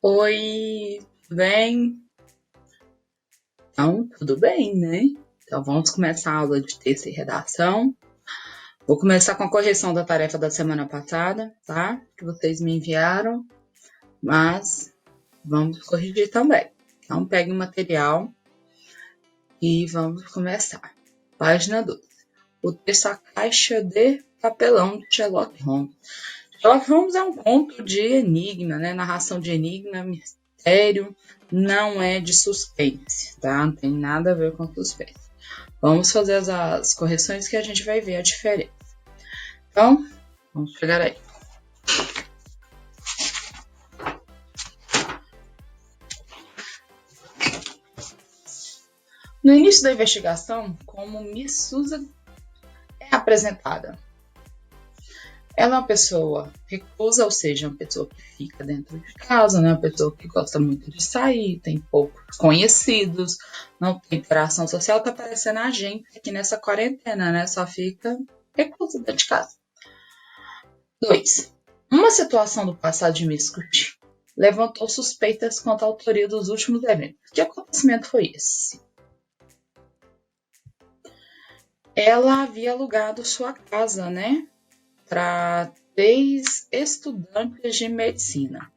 Oi, tudo bem? Então, tudo bem, né? Então, vamos começar a aula de texto e redação. Vou começar com a correção da tarefa da semana passada, tá? Que vocês me enviaram, mas vamos corrigir também. Então, pegue o material e vamos começar. Página 2. O texto A Caixa de Papelão de Sherlock Holmes. Sherlock Holmes é um conto de enigma, né? Narração de enigma, mistério, não é de suspense, tá? Não tem nada a ver com suspense. Vamos fazer as correções que a gente vai ver a diferença. Então, vamos chegar aí. No início da investigação, como Miss Susan é apresentada? Ela é uma pessoa reclusa, ou seja, uma pessoa que fica dentro de casa, né? Uma pessoa que gosta muito de sair, tem poucos conhecidos, não tem interação social, tá parecendo a gente aqui nessa quarentena, né? Só fica reclusa dentro de casa. 2. Uma situação do passado de Miss Scrooge levantou suspeitas quanto à autoria dos últimos eventos. Que acontecimento foi esse? Ela havia alugado sua casa, né? Para 3 estudantes de medicina.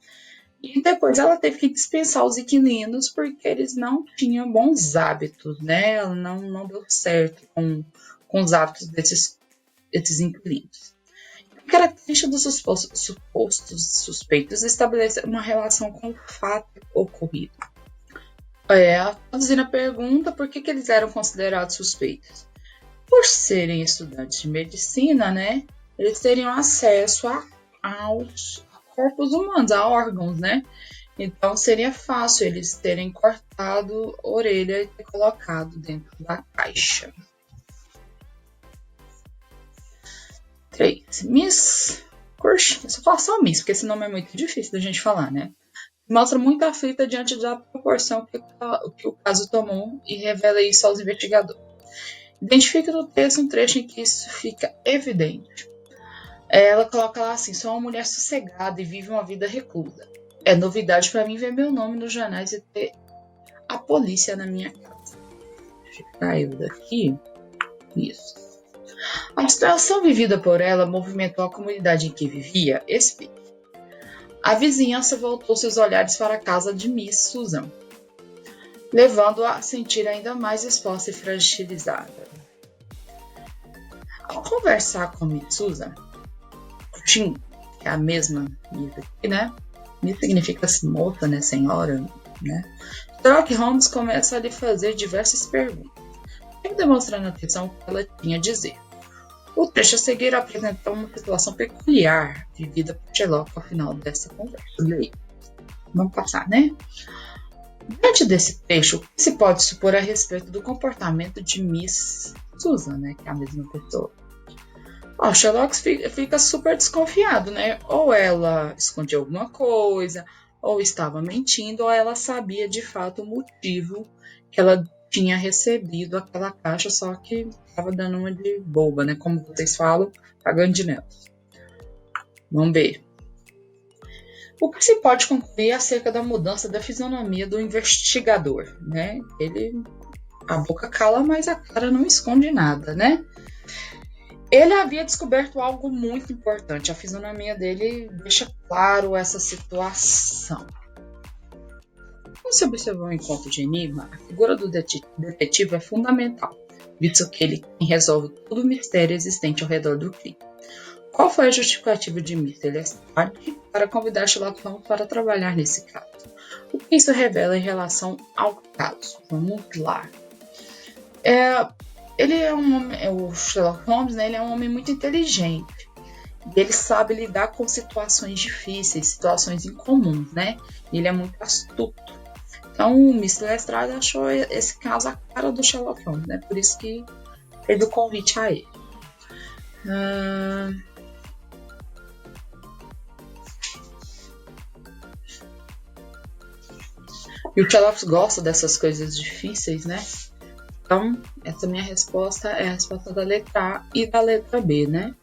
E depois ela teve que dispensar os inquilinos porque eles não tinham bons hábitos, né? Ela não deu certo com os hábitos desses inquilinos. A característica dos supostos suspeitos estabelece uma relação com o fato ocorrido. Traduzindo a pergunta, por que eles eram considerados suspeitos? Por serem estudantes de medicina, né? Eles teriam acesso aos corpos humanos, a órgãos, né? Então seria fácil eles terem cortado a orelha e ter colocado dentro da caixa. 3. Miss Scrooge, eu só falo só Miss, porque esse nome é muito difícil da gente falar, né? Mostra muito aflita diante da proporção que o caso tomou e revela isso aos investigadores. Identifica no texto um trecho em que isso fica evidente. Ela coloca lá assim: sou uma mulher sossegada e vive uma vida reclusa. É novidade para mim ver meu nome nos jornais e ter a polícia na minha casa. Caiu daqui. Isso. A situação vivida por ela movimentou a comunidade em que vivia. Explique. A vizinhança voltou seus olhares para a casa de Miss Susan, levando-a a sentir ainda mais exposta e fragilizada. Ao conversar com Miss Susan, Jim, que é a mesma Miss aqui, né? Miss significa moça, né? Senhora, né? Sherlock Holmes começa a lhe fazer diversas perguntas, demonstrando atenção ao que ela tinha a dizer. O trecho a seguir apresenta uma situação peculiar vivida por Sherlock ao final dessa conversa. Vamos passar, né? Diante desse trecho, o que se pode supor a respeito do comportamento de Miss Susan, né? Que é a mesma pessoa. O Sherlock fica super desconfiado, né? Ou ela escondia alguma coisa, ou estava mentindo, ou ela sabia de fato o motivo que ela tinha recebido aquela caixa, só que estava dando uma de boba, né? Como vocês falam, pagando de netos. Vamos ver. O que se pode concluir acerca da mudança da fisionomia do investigador, né? A boca cala, mas a cara não esconde nada, né? Ele havia descoberto algo muito importante. A fisionomia dele deixa claro essa situação. Quando se observar um encontro de enigma, a figura do detetive é fundamental, visto que ele resolve todo o mistério existente ao redor do crime. Qual foi a justificativa de Mr. Lestrade para convidar Sherlock Holmes para trabalhar nesse caso? O que isso revela em relação ao caso? Vamos lá. O Sherlock Holmes, né, ele é um homem muito inteligente. E ele sabe lidar com situações difíceis, situações incomuns, né? Ele é muito astuto. Então, o Mr. Lestrade achou esse caso a cara do Sherlock Holmes, né? Por isso que fez o convite a ele. E o Sherlock gosta dessas coisas difíceis, né? Então, essa minha resposta é a resposta da letra A e da letra B, né?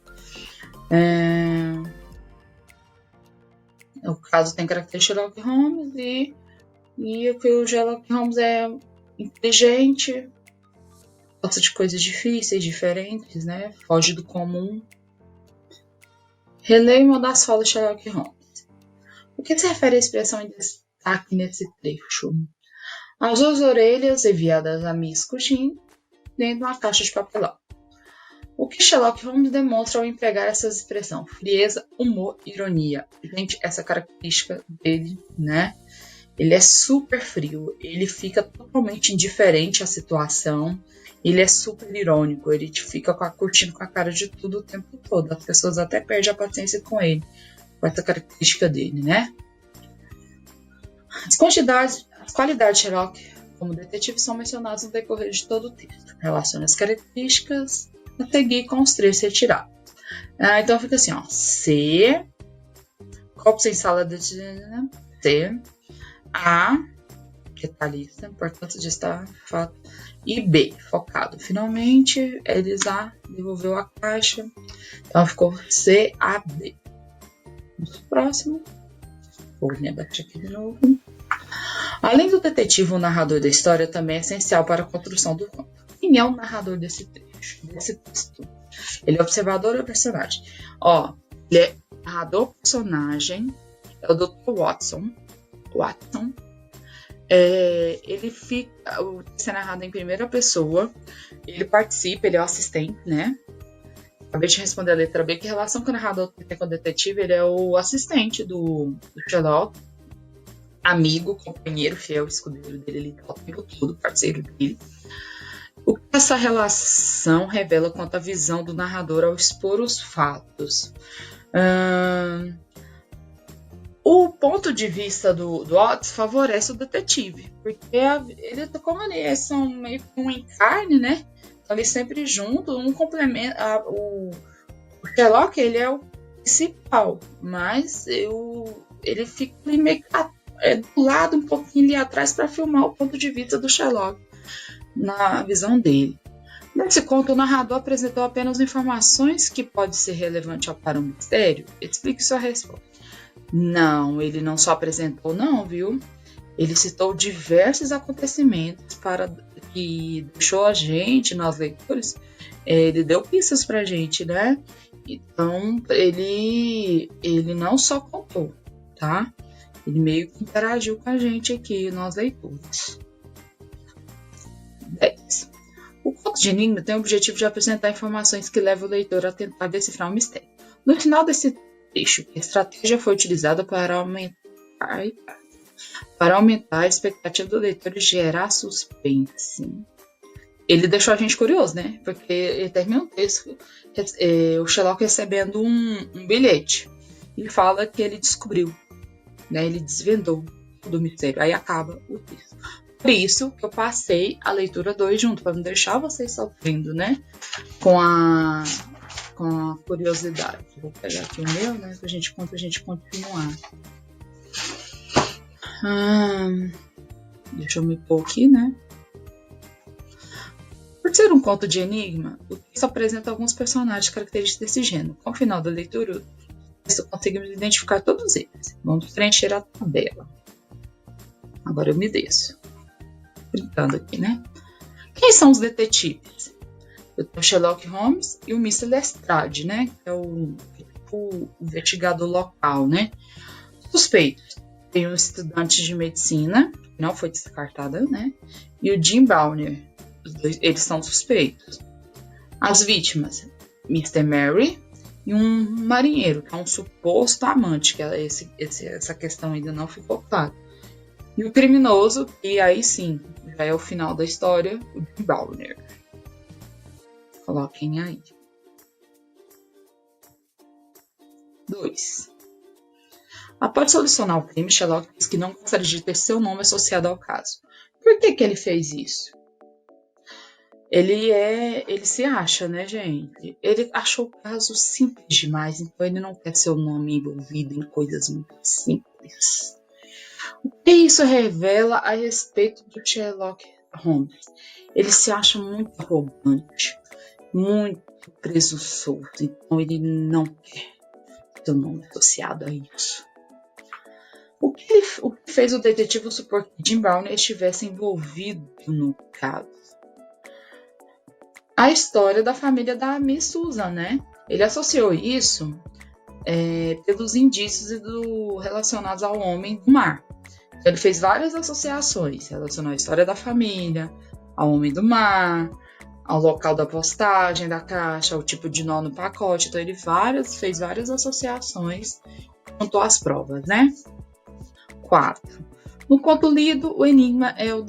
caso tem característica de Sherlock Holmes e que o Sherlock Holmes é inteligente, gosta de coisas difíceis, diferentes, né? Foge do comum. Releia uma das falas de Sherlock Holmes. O que se refere à expressão em destaque nesse trecho? As duas orelhas enviadas a Miss Cushing dentro de uma caixa de papelão. O que Sherlock Holmes demonstra ao empregar essa expressão? Frieza, humor, ironia. Gente, essa característica dele, né? Ele é super frio, ele fica totalmente indiferente à situação, ele é super irônico, ele fica curtindo com a cara de tudo o tempo todo. As pessoas até perdem a paciência com ele, com essa característica dele, né? As qualidades de Sherlock como detetive são mencionadas no decorrer de todo o texto. Relaciona as características a seguir com os trechos retirados. Então fica assim, ó. C. Copo sem sala de... C. A. Detalhista, importância de estar fato. E B. Focado. Finalmente, eles A. Devolveu a caixa. Então ficou C, A, B. Vamos pro próximo. Vou lembrar aqui de novo. Além do detetive, o narrador da história também é essencial para a construção do conto. Quem é o narrador desse trecho, desse texto? Ele é observador ou personagem? Ele é narrador personagem, é o Dr. Watson. Ele fica, o texto é narrado em primeira pessoa, ele participa, ele é o assistente, né? Acabei de responder a letra B. Que relação que o narrador tem com o detetive? Ele é o assistente do Sherlock, amigo, companheiro, fiel, escudeiro dele, ele tá o tempo todo, parceiro dele. O que essa relação revela quanto à visão do narrador ao expor os fatos? O ponto de vista do Watts favorece o detetive, porque como eles são meio que um encarne, né? Então eles sempre juntos, um complementa. O Sherlock, ele é o principal, mas ele fica meio que do lado, um pouquinho ali atrás, para filmar o ponto de vista do Sherlock, na visão dele. Nesse conto, o narrador apresentou apenas informações que podem ser relevantes para o mistério. Explique sua resposta. Não, ele não só apresentou, não, viu? Ele citou diversos acontecimentos que deixou a gente, nós leitores, ele deu pistas pra gente, né? Então, ele não só contou, tá? Ele meio que interagiu com a gente aqui, nós leitores. 10. O conto de enigma tem o objetivo de apresentar informações que levam o leitor a tentar decifrar um mistério. No final desse trecho, a estratégia foi utilizada para aumentar a expectativa do leitor e gerar suspense. Ele deixou a gente curioso, né? Porque ele termina o texto, o Sherlock recebendo um bilhete. E fala que ele descobriu, né? Ele desvendou do mistério. Aí acaba o texto. Por isso que eu passei a leitura 2 junto, para não deixar vocês sofrendo, né? Com a curiosidade. Vou pegar aqui o meu, né? Pra gente continuar. Deixa eu me pôr aqui, né? Por ser um conto de enigma, o texto apresenta alguns personagens característicos desse gênero. Com o final da leitura, conseguimos identificar todos eles. Vamos preencher a tabela. Agora eu me desço. Brincando aqui, né? Quem são os detetives? Eu tenho o Sherlock Holmes e o Mr. Lestrade, né? Que é o investigador local, né? Suspeitos. Tem um estudante de medicina, que não foi descartada, né? E o Jim Bowner. Eles são suspeitos. As vítimas, Mr. Mary e um marinheiro, que é um suposto amante, que essa questão ainda não ficou clara. E o criminoso, que aí sim, já é o final da história, o Jim Bowner. Coloquem aí. 2. Após solucionar o crime, Sherlock diz que não gostaria de ter seu nome associado ao caso. Por que ele fez isso? Ele se acha, né, gente? Ele achou o caso simples demais, então ele não quer seu nome envolvido em coisas muito simples. O que isso revela a respeito do Sherlock Holmes? Ele se acha muito arrogante, muito presunçoso, então ele não quer seu nome associado a isso. O que fez o detetive supor que Jim Brown estivesse envolvido no caso? A história da família da Miss Susan, né? Ele associou isso pelos indícios relacionados ao homem do mar. Então, ele fez várias associações, relacionou a história da família, ao homem do mar, ao local da postagem da caixa, ao tipo de nó no pacote. Então, ele fez várias associações junto às provas, né? 4. No conto lido, o enigma é o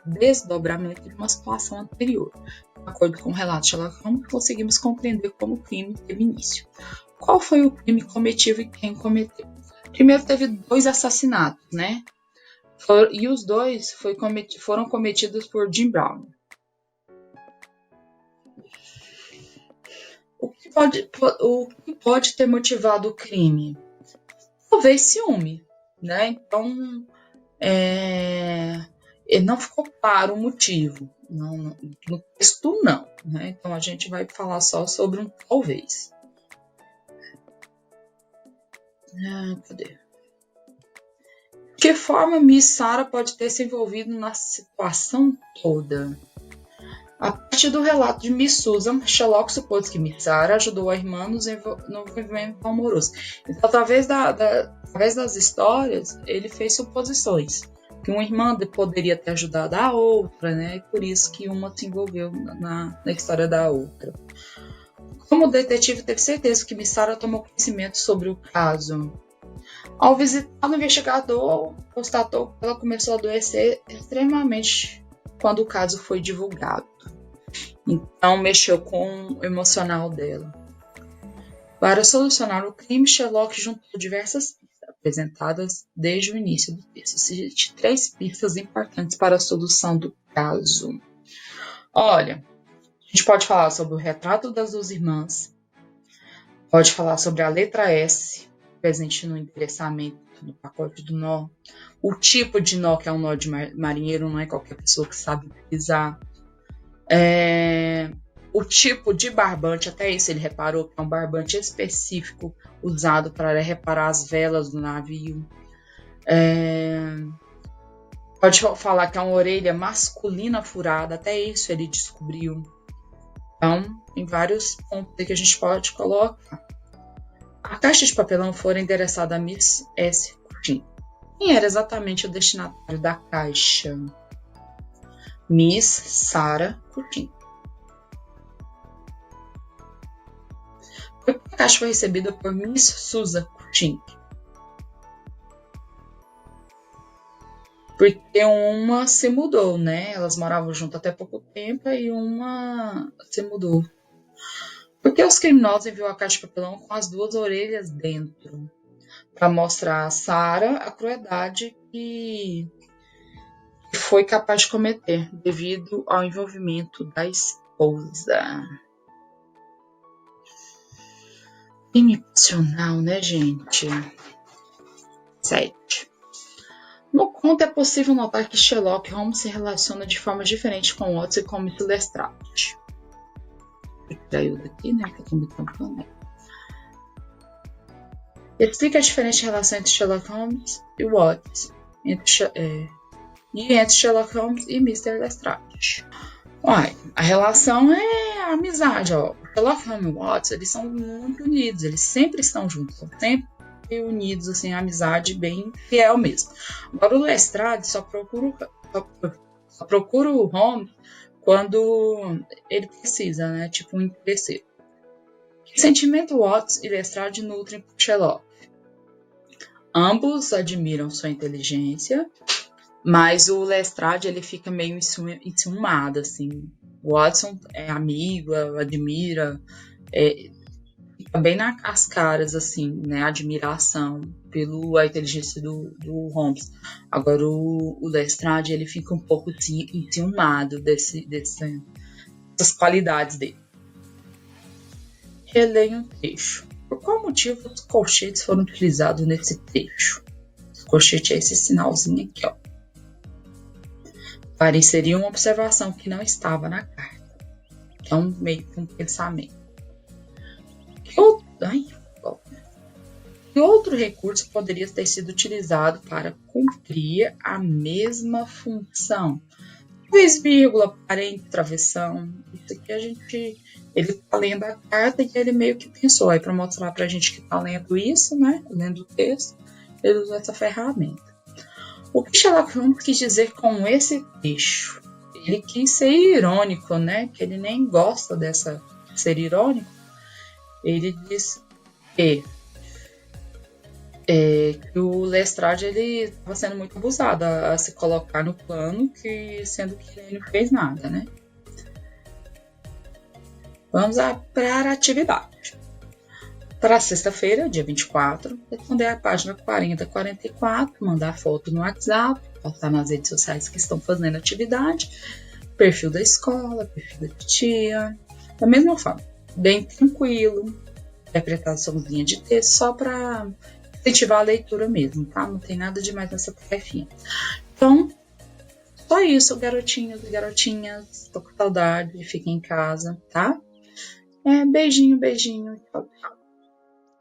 desdobramento de uma situação anterior. De acordo com o relato de Sherlock Holmes, conseguimos compreender como o crime teve início. Qual foi o crime cometido e quem cometeu? Primeiro teve 2 assassinatos, né? E os 2 foram cometidos por Jim Brown. O que pode ter motivado o crime? Talvez ciúme, né? Então, não ficou claro o motivo. No texto, não. Né? Então, a gente vai falar só sobre um talvez. Cadê? De que forma Miss Sarah pode ter se envolvido na situação toda? A partir do relato de Miss Susan, Sherlock supôs que Miss Sarah ajudou a irmã no envolvimento amoroso. Então, através das histórias, ele fez suposições. Que uma irmã poderia ter ajudado a outra, né? E por isso que uma se envolveu na história da outra. Como o detetive teve certeza que Miss Sarah tomou conhecimento sobre o caso? Ao visitar o investigador, constatou que ela começou a adoecer extremamente quando o caso foi divulgado. Então, mexeu com o emocional dela. Para solucionar o crime, Sherlock juntou diversas pistas apresentadas desde o início do texto. Cite 3 pistas importantes para a solução do caso. Olha, a gente pode falar sobre o retrato das 2 irmãs, pode falar sobre a letra S, presente no endereçamento do pacote do nó, o tipo de nó, que é um nó de marinheiro, não é qualquer pessoa que sabe utilizar, o tipo de barbante, até isso ele reparou que é um barbante específico usado para reparar as velas do navio. Pode falar que é uma orelha masculina furada, até isso ele descobriu. Então, tem vários pontos que a gente pode colocar. A caixa de papelão foi endereçada a Miss S. Curtin. Quem era exatamente o destinatário da caixa? Miss Sarah Curtin. A caixa foi recebida por Miss Susan Curtin. Porque uma se mudou, né? Elas moravam junto até pouco tempo e uma se mudou. Porque os criminosos enviou a caixa de papelão com as 2 orelhas dentro, para mostrar a Sarah a crueldade que foi capaz de cometer devido ao envolvimento da esposa. Crime passional, né, gente? 7. No conto é possível notar que Sherlock Holmes se relaciona de forma diferente com Watson e com Mr. Lestrade. Traiu daqui, né? Que eu tô me tampando. Explica a diferente relação entre Sherlock Holmes e Watson, entre Sherlock Holmes e Mr. Lestrade. A relação é a amizade, ó. Sherlock Holmes e Watson, eles são muito unidos, eles sempre estão juntos, são sempre unidos, assim, a amizade bem fiel mesmo. Agora o Lestrade só procura o Holmes quando ele precisa, né? Tipo um interesseiro. Que sentimento Watson e Lestrade nutrem por Sherlock? Ambos admiram sua inteligência, mas o Lestrade ele fica meio enciumado, assim. O Watson é amigo, admira, fica bem nas caras, assim, né? Admiração pela inteligência do Holmes. Agora o Lestrade ele fica um pouco enciumado dessas qualidades dele. Releia um trecho. Por qual motivo os colchetes foram utilizados nesse trecho? O colchete é esse sinalzinho aqui, ó. Pareceria uma observação que não estava na carta. Então, meio que um pensamento. Que outro recurso poderia ter sido utilizado para cumprir a mesma função? Talvez vírgula, parênteses, travessão. Isso aqui ele está lendo a carta e ele meio que pensou. Aí para mostrar para a gente que está lendo isso, né? Lendo o texto, ele usou essa ferramenta. O que Sherlock Holmes quis dizer com esse trecho? Ele quis ser irônico, né? Que ele nem gosta dessa ser irônico. Ele diz que o Lestrade estava sendo muito abusado a se colocar no plano, sendo que ele não fez nada, né? Vamos para a atividade. Para sexta-feira, dia 24, responder a página 40-44, mandar foto no WhatsApp, postar nas redes sociais que estão fazendo atividade, perfil da escola, perfil da tia, da mesma forma, bem tranquilo, interpretaçãozinha de texto, só para incentivar a leitura mesmo, tá? Não tem nada demais nessa tarefinha. Então, só isso, garotinhos e garotinhas. Tô com saudade, fiquem em casa, tá? Beijinho, beijinho. Tchau, tchau.